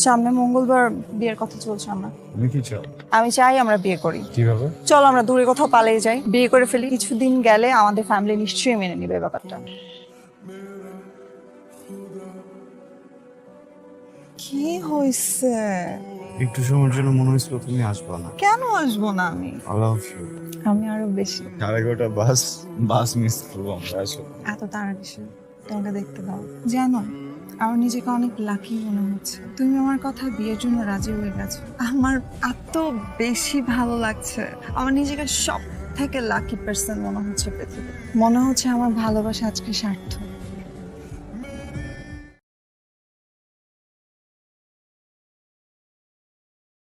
সামনে মঙ্গলবার বিয়ের কথা চলছে আমার। তুমি কি চাও? আমি চাই আমরা বিয়ে করি। কিভাবে? চল আমরা দূরে কোথাও পালিয়ে যাই, বিয়ে করে ফেলি। কিছুদিন গেলে আমাদের ফ্যামিলি নিশ্চয়ই মেনে নিবে ব্যাপারটা। কি হয়েছে? একটু সময়ের জন্য মনে হয়েছিল তুমি আসবা না। কেন আসবো না আমি? I love you. আমি আরো বেশি। 11:30 বাস মিস করবো আমরা আসলে। এত তাড়া কিসের? তোমাকে দেখতে দাও। জানো, আমার নিজেকে অনেক লাকি মনে হচ্ছে। তুমি আমার কথা বিয়ের জন্য রাজি হয়ে গেছো। আমার এত বেশি ভালো লাগছে। আমার নিজেকে সব থেকে লাকি পার্সন মনে হচ্ছে পৃথিবীতে। মনে হচ্ছে আমার ভালোবাসা আজকে সার্থক।